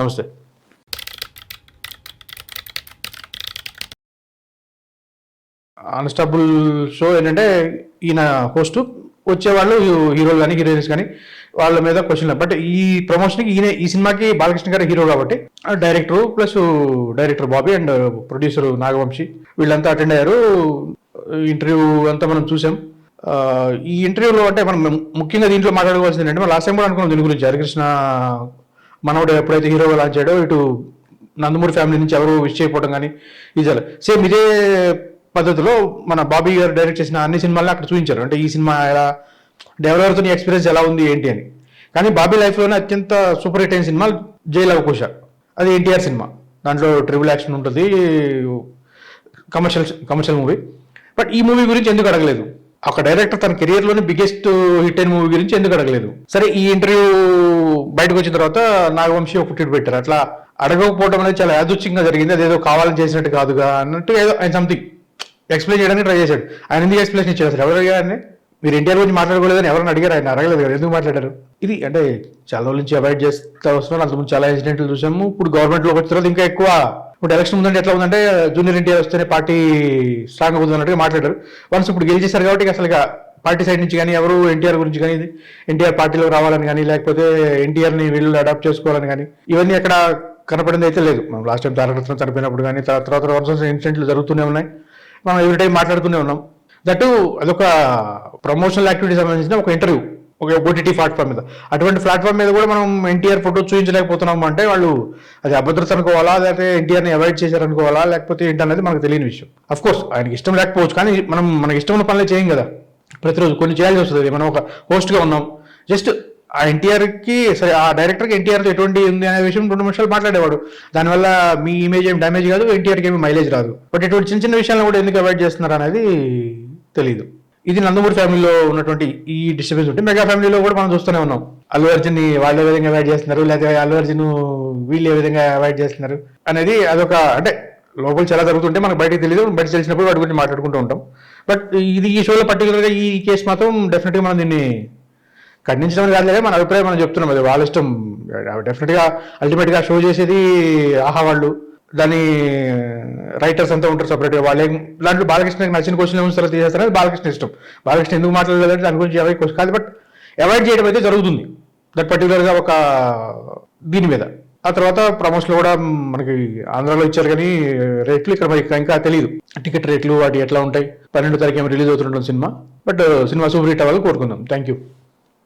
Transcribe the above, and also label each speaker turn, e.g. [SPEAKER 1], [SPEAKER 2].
[SPEAKER 1] నమస్తే. Unstoppable show ఏంటంటే ఈయన హోస్ట్, వచ్చేవాళ్ళు హీరోలు కానీ హీరోయిన్స్ కానీ వాళ్ళ మీద క్వశ్చన్. బట్ ఈ ప్రమోషన్కి ఈ సినిమాకి బాలకృష్ణ గారు హీరో కాబట్టి director plus director Bobby and producer Nagavamsi వీళ్ళంతా అటెండ్ అయ్యారు. ఇంటర్వ్యూ అంతా మనం చూసాం. ఈ ఇంటర్వ్యూలో అంటే మనం ముఖ్యంగా దీంట్లో మాట్లాడుకోవాల్సింది ఏంటంటే మనం లాస్ట్ టైం కూడా అనుకున్నాం దీని గురించి. హరికృష్ణ మనోడు ఎప్పుడైతే హీరోగా లాంచ్ చేయడో ఇటు నందమూరి ఫ్యామిలీ నుంచి ఎవరు విష్ చేయకపోవడం కానీ ఇది సేమ్ ఇదే పద్ధతిలో మన బాబీ గారు డైరెక్ట్ చేసిన అన్ని సినిమాలను అక్కడ చూపించారు. అంటే ఈ సినిమా ఎలా ఎవరెవరితో ఎక్స్పీరియన్స్ ఎలా ఉంది ఏంటి అని. కానీ బాబీ లైఫ్లోనే అత్యంత సూపర్ హిట్ అయిన సినిమా జై లవ కుశ, అది ఎన్టీఆర్ సినిమా. దాంట్లో ట్రిపుల్ యాక్షన్ ఉంటుంది, కమర్షియల్ మూవీ. బట్ ఈ మూవీ గురించి ఎందుకు అడగలేదు? ఒక డైరెక్టర్ తన కెరియర్లోని బిగ్గెస్ట్ హిట్ అయిన మూవీ గురించి ఎందుకు అడగలేదు? సరే, ఈ ఇంటర్వ్యూ బయటకు వచ్చిన తర్వాత నాగవంశీ ఒక ట్వీట్ పెట్టారు. అట్లా అడగకపోవడం అనేది చాలా యాదృచ్ఛికంగా జరిగింది, అదేదో కావాలని చేసినట్టు కాదుగా అన్నట్టు ఏదో ఆయన సంథింగ్ ఎక్స్ప్లెయిన్ చేయడానికి ట్రై చేశాడు. ఆయన ఎందుకు ఎక్స్ప్లెయిన్ ఇచ్చారు? అసలు ఎవరు అడిగారని? మీరు ఎన్టీఆర్ గురించి మాట్లాడుకోలేదని ఎవరైనా అడిగారు? ఆయన అడగలేదు కదా, ఎందుకు మాట్లాడారు? ఇది అంటే చాలా రోజుల నుంచి అవాయిడ్ చేస్తూ వస్తున్నారు. అంతకుముందు చాలా ఇన్సిడెంట్లు చూసాము. ఇప్పుడు గవర్నమెంట్లోకి వచ్చిన తర్వాత ఇంకా ఎక్కువ. ఇప్పుడు ఎలక్షన్ ముందంటే ఎట్లా ఉందంటే జూనియర్ ఎన్టీఆర్ వస్తేనే పార్టీ స్ట్రాంగ్ అవుతుంది అన్నట్టుగా మాట్లాడారు. వన్స్ ఇప్పుడు గెలిచేశారు కాబట్టి అసలు పార్టీ సైడ్ నుంచి కానీ ఎవరు ఎన్టీఆర్ గురించి కానీ ఎన్టీఆర్ పార్టీలో రావాలని కానీ లేకపోతే ఎన్టీఆర్ని వీళ్ళు అడాప్ట్ చేసుకోవాలని కానీ ఇవన్నీ ఎక్కడ కనపడింది అయితే లేదు. మనం లాస్ట్ టైం తారకరత్న చనిపోయినప్పుడు కానీ తర్వాత వరుస ఇన్సిడెంట్లు జరుగుతూనే ఉన్నాయి. మనం ఎవ్రీ టైం మాట్లాడుతూనే ఉన్నాం. దట్టు అదొక ప్రమోషనల్ యాక్టివిటీ సంబంధించిన ఒక ఇంటర్వ్యూ, ఒక ఓటీటీ ప్లాట్ఫామ్ మీద. అటువంటి ప్లాట్ఫామ్ మీద కూడా మనం ఎన్టీఆర్ ఫోటో చూపించలేకపోతున్నాం అంటే వాళ్ళు అది అభద్రత అనుకోవాలా, లేకపోతే ఎన్టీఆర్ని అవాయిడ్ చేశారనుకోవాలా, లేకపోతే ఏంటనేది మనకు తెలియని విషయం. అఫ్ కోర్స్ ఆయనకి ఇష్టం లేకపోవచ్చు, కానీ మనకి ఇష్టం ఉన్న పనులే చేయం కదా ప్రతిరోజు, కొన్ని చేయాల్సి వస్తుంది. మనం ఒక హోస్ట్గా ఉన్నాం, జస్ట్ ఆ ఎన్టీఆర్కి సరే ఆ డైరెక్టర్కి ఎన్టీఆర్తో ఎటువంటి ఉంది అనే విషయం 2 నిమిషాలు మాట్లాడేవాడు. దానివల్ల మీ ఇమేజ్ ఏమి డ్యామేజ్ కాదు, ఎన్టీఆర్కి ఏమి మైలేజ్ రాదు. బట్ ఇటువంటి చిన్న చిన్న విషయాలను కూడా ఎందుకు అవాయిడ్ చేస్తున్నారు అనేది తెలియదు. ఇది నందమూరి ఫ్యామిలీలో ఉన్నటువంటి ఈ డిస్టర్బెన్స్ ఉంటే మెగా ఫ్యామిలీలో కూడా మనం చూస్తూనే ఉన్నాం. అల్లు అర్జున్ని వాళ్ళు ఏ విధంగా అవాయిడ్ చేస్తున్నారు, లేకపోతే అల్లు అర్జున్ వీళ్ళు ఏ విధంగా అవాయిడ్ చేస్తున్నారు అనేది అదొక అంటే లోపల చాలా జరుగుతుంటే మనకు బయటకు తెలియదు. బయట తెలిసినప్పుడు వాటి గురించి మాట్లాడుకుంటూ ఉంటాం. బట్ ఇది ఈ షోలో పర్టికులర్గా ఈ కేసు మాత్రం డెఫినెట్గా మనం దీన్ని ఖండించడం కాదులే, మన అభిప్రాయం మనం చెప్తున్నాం. అది వాళ్ళ ఇష్టం. డెఫినెట్గా అల్టిమేట్గా షో చేసేది ఆహా వాళ్ళు, దాని రైటర్స్ అంతా ఉంటారు సపరేట్గా. వాళ్ళే దాంట్లో బాలకృష్ణకి నచ్చిన క్వశ్చన్ ఏమో సరే తీసేస్తారని బాలకృష్ణ ఇష్టం. బాలకృష్ణ ఎందుకు మాట్లాడలేదంటే దాని గురించి అవాయిడ్ క్వశ్చన్ కాదు, బట్ అవాయిడ్ చేయడం అయితే జరుగుతుంది దట్ పర్టికులర్గా ఒక దీని మీద. ఆ తర్వాత ప్రమోషన్లో కూడా మనకి ఆంధ్రాలో ఇచ్చారు కానీ రేట్లు ఇక్కడ ఇంకా తెలియదు. టికెట్ రేట్లు వాటి ఎట్లా ఉంటాయి. 12వ తారీఖు ఏమో రిలీజ్ అవుతుంటుంది cinema. But cinema super hit అవ్వాలని కోరుకుందాం. Thank you.